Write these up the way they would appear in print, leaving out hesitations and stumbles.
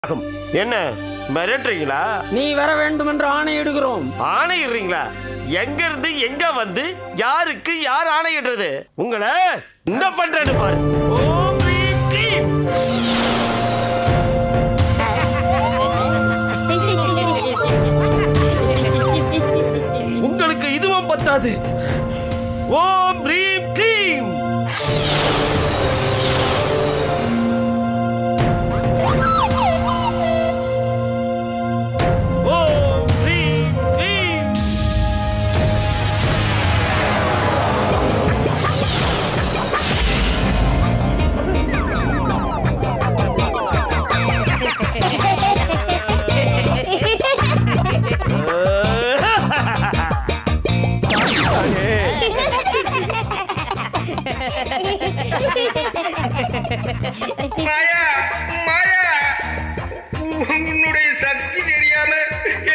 என்ன மிரட்டுறீங்களா? நீ வர வேண்டும் என்று ஆணையிடுகிறோம். ஆணையிடுறீங்களா? எங்க இருந்து எங்க வந்து யாருக்கு யார் ஆணையிடுறது? உங்களை என்ன பண்றேன்னு பாரு. ஓம் ரீம் க்ளீம். உங்களுக்கு இதுவும் பத்தாது. ஓம் ரீம் க்ளீம். மாயா மாயா, உன்னுடைய சக்தி தெரியாம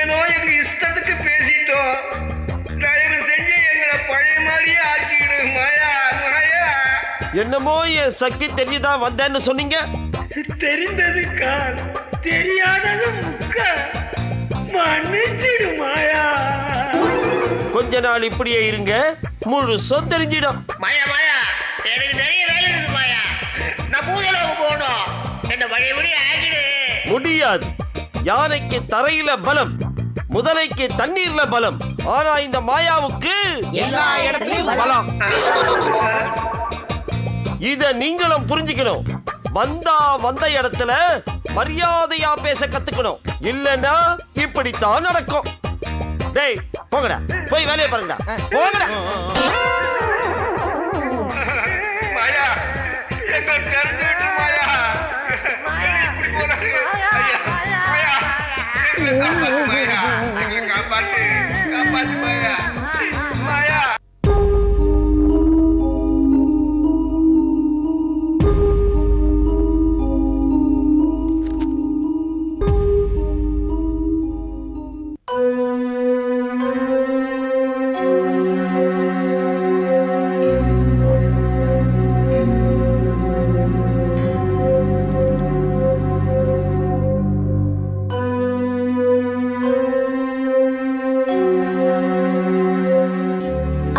ஏதோ எங்க இஷ்டத்துக்கு பேசிட்டோம். தயவு செஞ்சு எங்களை பழைய மாதிரியே ஆக்கிடு மாயா மாயா. என்னமோ என் சக்தி தெரிஞ்சுதான் வந்தேன்னு சொன்னீங்க. தெரிந்தது கால், தெரியாதது முக்க. மன்னிச்சிடு மாயா. கொஞ்ச நாள் இப்படியே இருங்க, முழுசும் தெரிஞ்சிடும். மாயா மாயா, எனக்கு நிறைய வேலை இருக்கு மாயா. நான் பூஜைக்கு போகணும். என்ன வழிபடி ஆகிடு. முடியாது. யானைக்கு தரையில பலம், முதலைக்கு தண்ணீர்ல பலம். ஆனா இந்த மாயாவுக்கு எல்லா இடத்துலயும் பலம். இத நீங்களும் புரிஞ்சுக்கணும். வந்த இடத்துல மரியாதையா பேச கத்துக்கணும். இல்லன்னா இப்படித்தான் நடக்கும். டேய் போங்கடா, போய் வேலையை பாருங்கடா. போங்கடா. மாயா, எங்கள் கருத்து மாயா. இப்படி போறாரு. ஐயா, மாயா, எங்களை காப்பாத்து மாயா. எங்களை காப்பாத்து, காப்பாத்து மாயா. மாயா.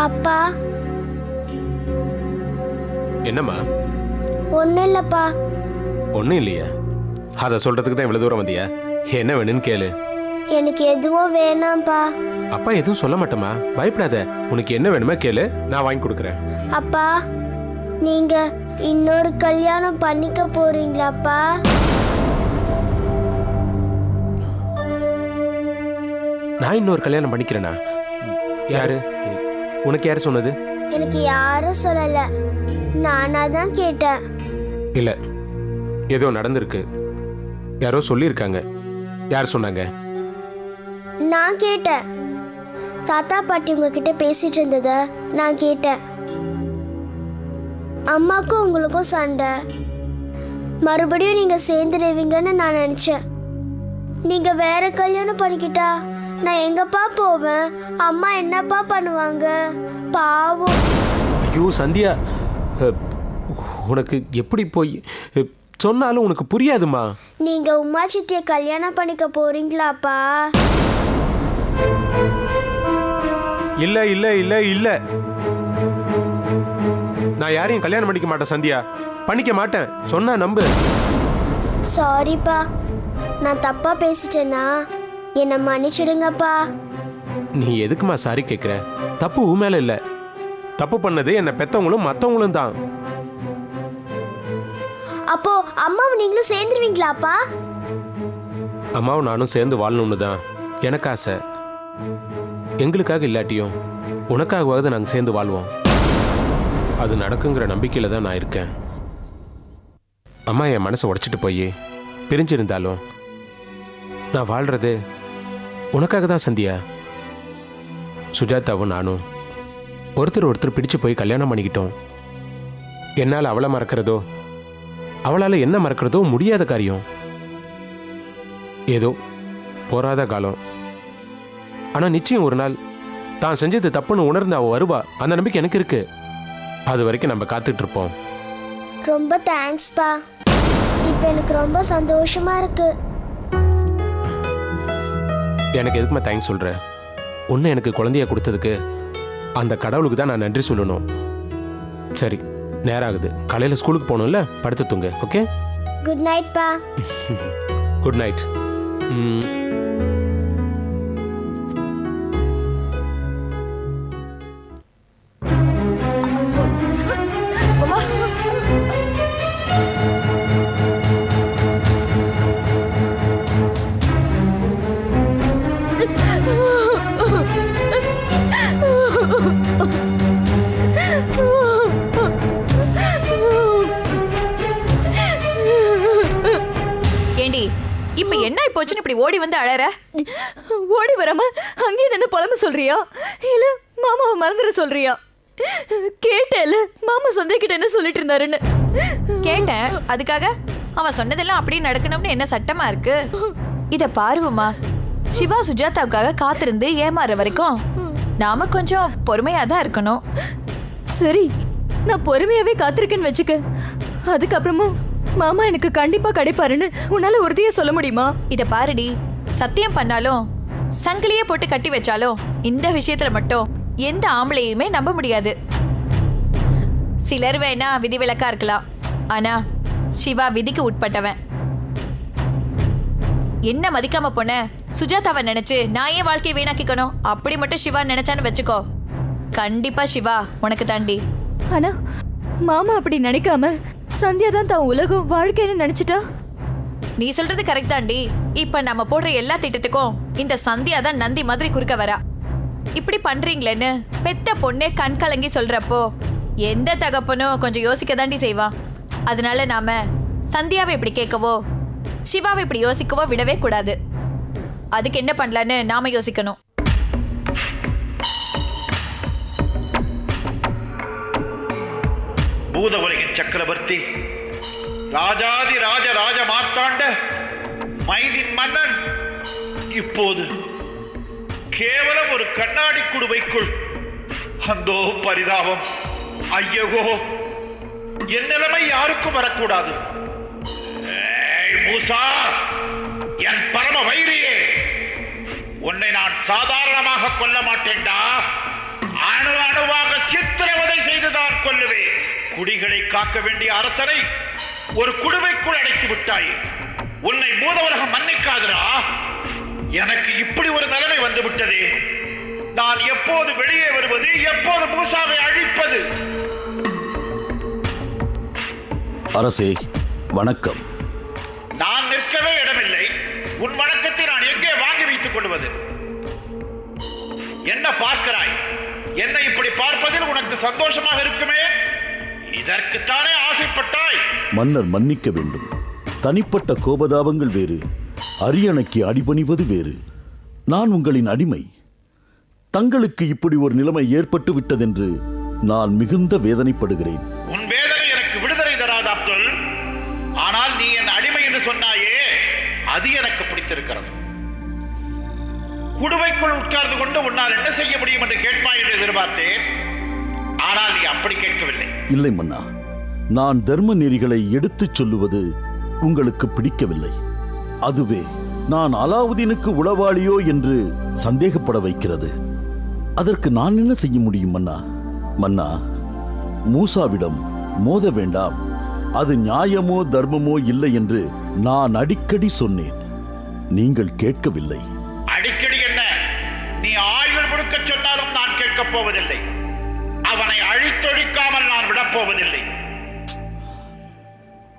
அப்பா. என்னம்மா? ஒன்றும் இல்லைப்பா. ஒன்றும் இல்லையா? அதை சொல்றதுக்கு தான் இவ்வளவு தூரம் வந்தியா? என்ன வேணும்னு கேளு. எனக்கு எதுவும் வேணாம்ப்பா. அப்பா எதுவும் சொல்ல மாட்டேமா, பயப்படாத. உனக்கு என்ன வேணுமா கேளு, நான் வாங்கி கொடுக்குறேன். அப்பா, நீங்க இன்னொரு கல்யாணம் பண்ணிக்க போறீங்களாப்பா? நான் இன்னொரு கல்யாணம் பண்ணிக்கிறேனா? யாரு? உனக்கு யாரு சொன்னது? எனக்கு யாரும் சொல்லல, நானா தான் கேட்டேன். இல்ல, ஏதோ நடந்திருக்கு. யாரோ சொல்லியிருக்காங்க. யார் சொன்னாங்க? நான் கேட்டேன். தாத்தா பாட்டி உங்ககிட்ட பேசிட்டு இருந்தத நான் கேட்டேன். அம்மாக்கும் உங்களுக்கும் சண்டை, மறுபடியும் நீங்க சேர்ந்துடுவீங்கன்னு நான் நினைச்சேன். நீங்க வேற கல்யாணம் பண்ணிக்கிட்டா நான் எங்கப்பா போவேன்? அம்மா என்னப்பா பண்ணுவாங்க? பாவம். ஐயோ சந்தியா, உனக்கு எப்படி போய் சொன்னாலும் உனக்கு புரியாதுமா. நீங்க உமா சித்திய கல்யாணம் பண்ணிக்க போறீங்களாப்பா? இல்ல இல்ல இல்ல இல்ல, நான் யாரையும் கல்யாணம் பண்ணிக்க மாட்டேன் சந்தியா. பண்ணிக்க மாட்டேன், சொன்னா நம்பு. சாரிப்பா, நான் தப்பா பேசிட்டேனா என்ன மன்னிச்சிடுங்கப்பா. நீ எதுக்குமா சாரி கேட்குற? தப்பு உன் மேல இல்ல. தப்பு பண்ணது என்ன பெத்தவங்களும் மற்றவங்களும் தான். அப்போ அம்மாவும் நீங்களும் சேர்ந்துருவீங்களாப்பா? அம்மாவும் நானும் சேர்ந்து வாழணும்னு தான் எனக்கு ஆசை. எங்களுக்காக இல்லாட்டியும் உனக்காகவாவது நாங்கள் சேர்ந்து வாழ்வோம். அது நடக்குங்கிற நம்பிக்கையில் தான் நான் இருக்கேன். அம்மா என் மனசை உடைச்சிட்டு போய் பிரிஞ்சிருந்தாலும் நான் வாழ்றது உனக்காக தான் சந்தியா. சுஜாதாவும் நானும் ஒருத்தர் பிடிச்சு போய் கல்யாணம் பண்ணிக்கிட்டோம். என்னால் அவளை மறக்கிறதோ அவளால் என்ன மறக்கிறதோ முடியாத காரியம். ஏதோ போராத காலம். ஆனால் நிச்சயம் ஒரு நாள் தான் செஞ்சது தப்புன்னு உணர்ந்து அவள் வருவா. அந்த நம்பிக்கை எனக்கு இருக்கு. அது வரைக்கும் நம்ம காத்துட்டு இருப்போம். ரொம்ப தேங்க்ஸ்ப்பா. இப்போ எனக்கு ரொம்ப சந்தோஷமா இருக்கு. எனக்கு எதுக்குமா தேங்க்ஸ் சொல்ற? ஒன்று எனக்கு குழந்தைய கொடுத்ததுக்கு அந்த கடவுளுக்கு தான் நான் நன்றி சொல்லணும். சரி, நேரம் ஆகுது. காலையில் ஸ்கூலுக்கு போகணும்ல, படுத்து தூங்க. ஓகே, குட் நைட் பா. Good night. ஏண்டி, இப்ப என்ன போச்சுன்னு இப்படி ஓடி வந்து அழற? ஓடி வராம அங்கேயே நின்று புலம்பு சொல்றியா, இல்ல மாமாவை மறந்துட சொல்றியா? கேட்டேல, மாமா சந்தைக்கிட்ட என்ன சொல்லிட்டு இருந்தாருன்னு. கேட்டேன். அதுக்காக அவன் சொன்னதெல்லாம் அப்படியே நடக்கணும்னு என்ன சட்டமா இருக்கு? இத பாருவமா, சிவா சுஜாதாவுக்காக காத்திருந்து ஏமாற வரைக்கும் நாம கொஞ்சம் பொறுமையா தான் இருக்கணும். சரி, நான் பொறுமையாவே காத்திருக்கேன்னு வச்சுக்க. அதுக்கப்புறமும் மாமா எனக்கு கண்டிப்பா கிடைப்பாருன்னு உன்னால உறுதியா சொல்ல முடியுமா? இத பாருடி, சத்தியம் பண்ணாலும் சங்கிலியே போட்டு கட்டி வச்சாலும் இந்த விஷயத்துல மட்டும் எந்த ஆம்பளையுமே நம்ப முடியாது. சிலர் வேணா விதிவிலக்கா இருக்கலாம், ஆனா சிவா விதிக்கு உட்பட்டவன். என்ன மதிக்காம போன சுஜாதாவை நினைச்சு நான் ஏன் வாழ்க்கையை வீணாக்கிக்கணும்? அப்படி மட்டும் சிவா நினைச்சான்னு வச்சுக்கோ, கண்டிப்பா சிவா உனக்கு தாண்டி. ஆனா மாமா அப்படி நினைக்காம சந்தியா தான் தான் உலகம் வாழ்க்கைன்னு நினைச்சிட்டா. நீ சொல்றது கரெக்ட் தாண்டி. இப்ப நம்ம போடுற எல்லா திட்டத்துக்கும் இந்த சந்தியா தான் நந்தி மாதிரி குறுக்க வரா. இப்படி பண்றீங்களேன்னு பெத்த பொண்ணே கண் கலங்கி சொல்றப்போ எந்த தகப்பனும் கொஞ்சம் யோசிக்க தாண்டி செய்வா. அதனால நாம சந்தியாவை இப்படி கேட்கவோ சிவாவை இப்படி யோசிக்கவோ விடவே கூடாது. அதுக்கு என்ன பண்ணலான்னு நாம யோசிக்கணும். பூத உலகின் சக்கரவர்த்தி, ராஜாதி ராஜ ராஜ மார்த்தாண்ட மைதின் மன்னன் இப்போது கேவலம் ஒரு கண்ணாடி குடுவைக்குள். அந்தோ பரிதாபம்! ஐயகோ, என் நிலைமை யாருக்கும் வரக்கூடாது. மூசா, என் பரம வைரியே, உன்னை நான் சாதாரணமாக கொல்ல மாட்டேன்டா. அணு அணுவாக சித்திரவதை செய்துதான் கொல்லுவேன். குடிகளை காக்க வேண்டிய அரசனை ஒரு குடுவைக்குள் அடைத்து விட்டாய். உன்னை பூத உலகம் மன்னிக்காதுரா. எனக்கு இப்படி ஒரு நிலைமை வந்து விட்டதே. நான் எப்போது வெளியே வருவது, எப்போது மூசாவை அழிப்பது? அரசே வணக்கம். நான் நிற்கவே இடமில்லை. உன் வணக்கத்தை நான் எங்கே வாங்கி வைத்துக் கொள்வது? என்ன பார்க்கிறாய்? என்னை இப்படி பார்ப்பதில் உனக்கு சந்தோஷமாக இருக்குமே. இதற்குத்தானே ஆசைப்பட்டாய்? மன்னர் மன்னிக்க வேண்டும். தனிப்பட்ட கோபதாபங்கள் வேறு, அரியணைக்கு அடிபணிவது வேறு. நான் உங்களின் அடிமை. தங்களுக்கு இப்படி ஒரு நிலைமை ஏற்பட்டு விட்டதென்று நான் மிகுந்த வேதனைப்படுகிறேன். உன் வேதனை எனக்கு விடுதலை தராது அப்துல். ஆனால் நீ என் அடிமை என்று சொன்னாயே, அது எனக்கு பிடித்திருக்கிறது. குடுவைக்குள் உட்கார்ந்து கொண்டு உன்னால் என்ன செய்ய முடியும் என்று கேட்பாய் என்று எதிர்பார்த்தேன். ஆனால் நீ அப்படி கேட்கவில்லை. இல்லை மன்னா, நான் தர்ம நெறிகளை எடுத்துச் சொல்லுவது உங்களுக்கு பிடிக்கவில்லை. அதுவே நான் அலாவுதீனுக்கு உளவாளியோ என்று சந்தேகப்பட வைக்கிறது. அதற்கு நான் என்ன செய்ய முடியும் மன்னா? மன்னா, மூசாவிடம் மோத வேண்டாம், அது நியாயமோ தர்மமோ இல்லை என்று நான் அடிக்கடி சொன்னேன். நீங்கள் கேட்கவில்லை. அடிக்கடி என்ன? நீ ஆயுள் முழுக்க சொன்னாலும் நான் கேட்கப் போவதில்லை. அவனை அழித்தொழிக்காமல் நான் விடப்போவதில்லை.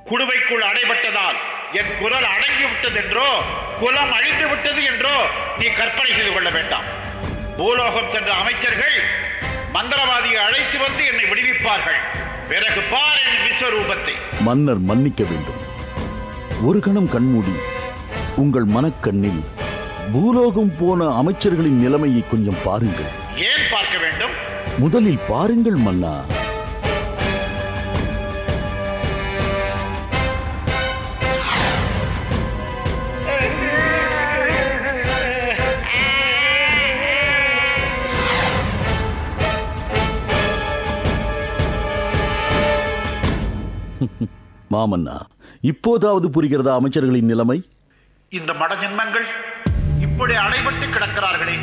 குடுவைக்குள் அடைபட்டதால் என் குரல் அடங்கிவிட்டது என்றோ, குலம் அழிந்து விட்டது என்றோ நீ கற்பனை செய்து கொள்ள வேண்டாம். பூலோகம் சென்ற அமைச்சர்கள் மந்திரவாதியை அழைத்து வந்து என்னை விடுவிப்பார்கள். பிறகு பார் என் விஸ்வரூபத்தை. மன்னர் மன்னிக்க வேண்டும். ஒரு கணம் கண்மூடி உங்கள் மனக்கண்ணில் பூலோகம் போன அமைச்சர்களின் நிலைமையை கொஞ்சம் பாருங்கள். ஏன் பார்க்க வேண்டும்? முதலில் பாருங்கள் மன்னா. மாமன்னா, இப்போதாவது புரிகிறதா அமைச்சர்களின் நிலைமை? இந்த மடஜன்மங்கள் இப்படி அடைபட்டு கிடக்கிறார்களே,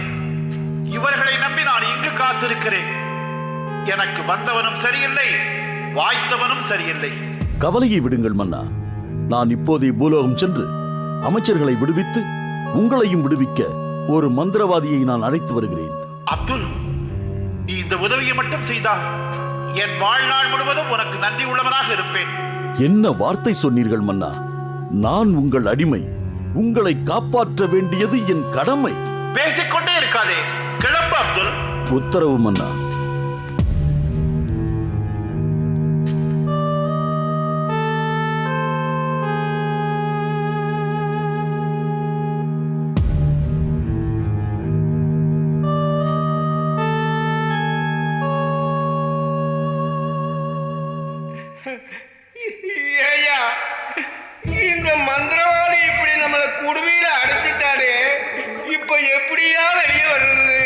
இவர்களை நம்பி நான் இங்கு காத்திருக்கிறேன். எனக்கு வந்தவனும் சரியில்லை, வாய்த்தவனும் சரியில்லை. கவலையை விடுங்கள் மன்னா. நான் இப்போதே பூலோகம் சென்று அமைச்சர்களை விடுவித்து உங்களையும் விடுவிக்க ஒரு மந்திரவாதியை நான் அழைத்து வருகிறேன். அப்துல், நீ இந்த உதவியை மட்டும் செய்தால் என் வாழ்நாள் முழுவதும் உனக்கு நன்றி உள்ளவனாக இருப்பேன். என்ன வார்த்தை சொன்னீர்கள் மன்னா? நான் உங்கள் அடிமை. உங்களை காப்பாற்ற வேண்டியது என் கடமை. பேசிக்கொண்டே இருக்காதே, கிளம்பு அப்துல். உத்தரவு மன்னா. ஏய்யா, இந்த மந்திரவாதி இப்படி நம்மளை குடுமையில அடைச்சிட்டாரு. இப்ப எப்படியா வெளியே வர்றது?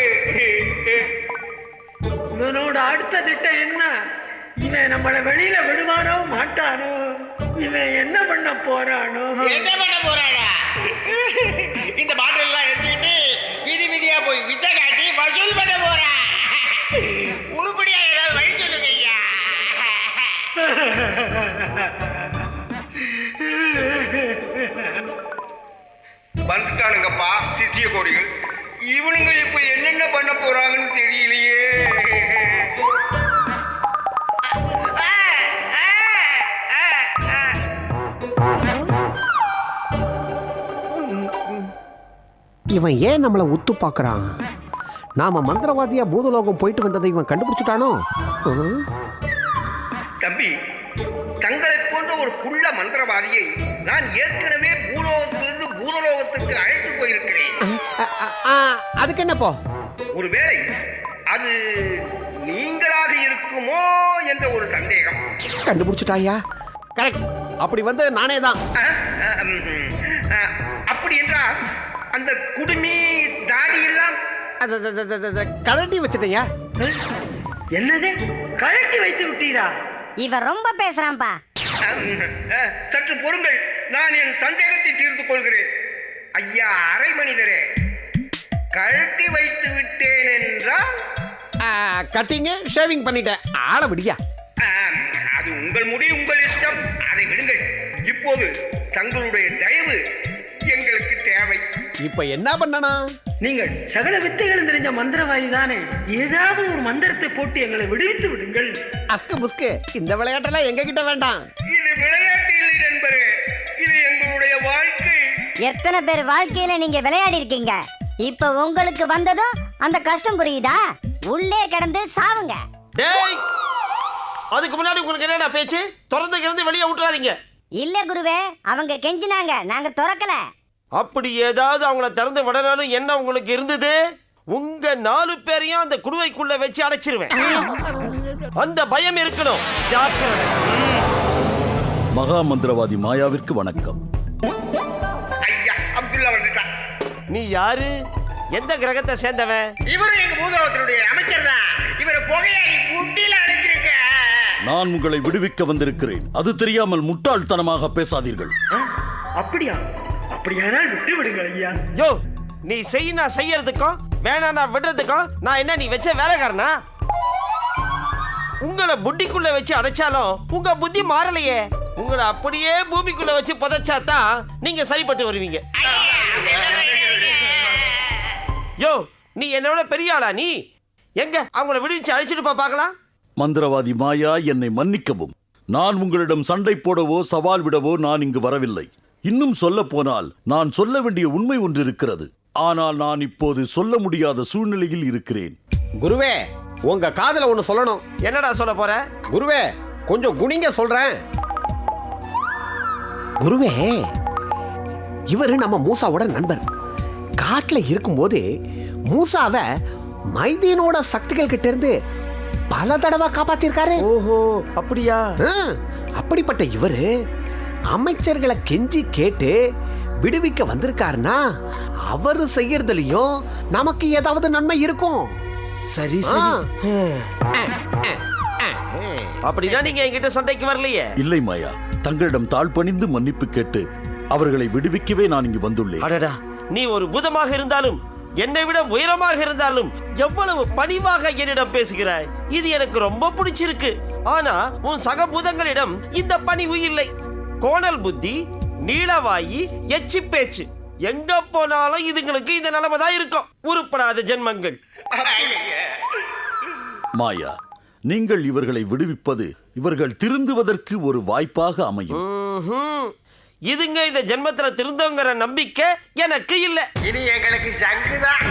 இவனோட அடுத்த திட்டம் என்ன? இவன் நம்மளை வெளியில விடுவானோ மாட்டானோ? இவன் என்ன பண்ண போறானோ? என்ன பண்ண போறாடா? இந்த பாட்டில் எல்லாம் எடுத்துக்கிட்டு வீதி வீதியா போய் வித்தை காட்டி வசூல் பண்ண போறா. உருப்படியா ஏதாவது வழி சொல்லுங்க ஐயா. வந்துட்டானுங்கப்பா சிசிய கோடிகள். இவனுங்க இப்ப என்னென்ன பண்ண போறாங்கன்னு தெரியலையே. இவன் ஏன் நம்மளை உத்து பார்க்கறான்? நாம மந்திரவாதியா பூதலோகம் போயிட்டு வந்ததை இவன் கண்டுபிடிச்சிட்டானோ? தம்பி, தங்களை போன்ற ஒரு குள்ள மந்திரவாதியை நான் ஏற்கனவே பூலோகத்திலிருந்து பூதலோகத்துக்கு அழைத்து போயிருக்கிறேன். அதுக்கு என்னப்போ? ஒருவேளை அது நீங்களாக இருக்குமோ என்ற ஒரு சந்தேகம். கண்டுபிடிச்சிட்டாயா? கரெக்ட். அப்படி வந்து நானே தான். அப்படி என்றால் அந்த குடுமி தாடி எல்லாம் கலட்டி வச்சுட்டேயா? என்னது? கழட்டி வைத்து விட்டீரா? இவன் ரொம்ப பேசுறான்பா. சற்று பொறுங்கள், நான் என் சந்தேகத்தை தீர்த்து கொள்கிறேன். ஐயா அரை மனிதரே, கழட்டி வைத்து விட்டேன் என்றால் கட்டிங்க ஷேவிங் பண்ணிட்டேன். ஆள விடியா? அது உங்கள் முடி, உங்கள் இஷ்டம். அதை விடுங்கள். இப்போது தங்களுடைய தயவு எங்களுக்கு தேவை. இப்ப என்ன பண்ணனா? நீங்கள் சகல வித்தைகளும் தெரிஞ்ச மந்திரவாதி தானே. ஏதாவது ஒரு மந்திரத்தை போட்டு எங்களை விடுவித்து விடுங்கள். அஸ்கு புஸ்கு, இந்த விளையாட்டெல்லாம் எங்க கிட்ட வேண்டாம். இது விளையாட்டு இல்லை நண்பரே, இது எங்களுடைய வாழ்க்கை. எத்தனை பேர் வாழ்க்கையில நீங்க விளையாடி இருக்கீங்க. இப்ப உங்களுக்கு வந்ததும் அந்த கஷ்டம் புரியுதா? உள்ளே கிடந்து சாவுங்க. டேய், அதுக்கு முன்னாடி உங்களுக்கு என்னடா பேச்சு? திறந்து கிடந்து வெளியே விட்டுறாதீங்க. இல்ல குருவே, அவங்க கெஞ்சினாங்க, நாங்க திறக்கல. அப்படி ஏதாவது அவங்கள திறந்து விடணும்னு என்ன உங்களுக்கு இருந்தது? உங்க 4 பேரையும் அந்த குடுவைக்குள்ள வச்சு அடைச்சிருவேன். அந்த பயம் இருக்கணும். ஜாக்கிரதை. மகா மந்திரவாதி மாயாவிற்கு வணக்கம். ஐயா அப்துல்லா வந்துட்டான். நீ யாரு? எந்த கிரகத்தை சேர்ந்தவன்? இவரும் எங்க பூதலோகத்தினுடைய அமைச்சர் தான். இவரை புகையாகி புட்டியில அடைச்சிருக்க. நான் உங்களை விடுவிக்க வந்திருக்கிறேன். அது தெரியாமல் முட்டாள்தனமாக பேசாதீர்கள். அப்படியா? அப்படியானால் விட்டு விடுங்கள் ஐயா. யோ, நீ நான் செய்யறதுக்கும் வேணா நான் விடுறதுக்கும் நான் என்ன நீ வச்ச வேலைக்காரனா? உங்களை புட்டிக்குள்ள வச்சு அடைச்சாலும் உங்க புத்தி மாறலையே. உங்களை அப்படியே பூமிக்குள்ள வச்சு புதைச்சாதான் நீங்க சரிப்பட்டு வருவீங்க. யோ, நீ என்னோட பெரிய ஆளா? நீ எங்க அவங்கள விடுவிச்சு அழைச்சிட்டு பார்க்கலாம். மந்திரவாதி மாயா, என்னை மன்னிக்கவும். நான் உங்களிடம் சண்டை போடவோ சவால் விடவோ நான் இங்கு வரவில்லை. இன்னும் சொல்ல போனால் நான் சொல்ல வேண்டிய உண்மை ஒன்று இருக்கிறது. ஆனால் நான் இப்போது சொல்ல முடியாத சூழ்நிலையில் இருக்கிறேன். குருவே, உங்க காதுல ஒண்ணு சொல்லணும். என்னடா சொல்ல போற? குருவே, கொஞ்சம் குனிங்க சொல்றேன். குருவே, இவரு நம்ம மூசாவோட நண்பர். காட்டுல இருக்கும்போது மூசாவை மைதீனோட சக்திகள் கிட்ட இருந்து பல தடவை காப்பாத்திருக்காரு. ஓஹோ, அப்படியா? அப்படிப்பட்ட இவரு அமைச்சர்களை கெஞ்சி கேட்டு விடுவிக்க வந்திருக்காருன்னா அவரு செய்யறதுலயும் நமக்கு ஏதாவது நன்மை இருக்கும். சரி சரி. அப்படின்னா நீங்க என்கிட்ட சண்டைக்கு வரலையே? இல்லை மாயா, தங்களிடம் தாழ்பணிந்து மன்னிப்பு கேட்டு அவர்களை விடுவிக்கவே நான் இங்கு வந்துள்ளேன். அடடா, நீ ஒரு பூதமாக இருந்தாலும் என்னை விட உயரமாக இருந்தாலும் எவ்வளவு பணிவாக என்னிடம் பேசுகிறாய். இது எனக்கு ரொம்ப பிடிச்சிருக்கு. ஆனா உன் சக பூதங்களிடம் இந்த பணிவு இல்லை. கோணல் புத்தி, நீளவாயி, எச்சி பேச்சு, எங்க போனாலும் இதுங்களுக்கு இந்த நிலைமை தான் இருக்கும். உருப்படாத ஜென்மங்கள். மாயா, நீங்கள் இவர்களை விடுவிப்பது இவர்கள் திருந்துவதற்கு ஒரு வாய்ப்பாக அமையும். இதுங்க இந்த ஜென்மத்துல திருந்தவங்கிற நம்பிக்கை எனக்கு இல்லை. இனி எங்களுக்கு சங்குதான்.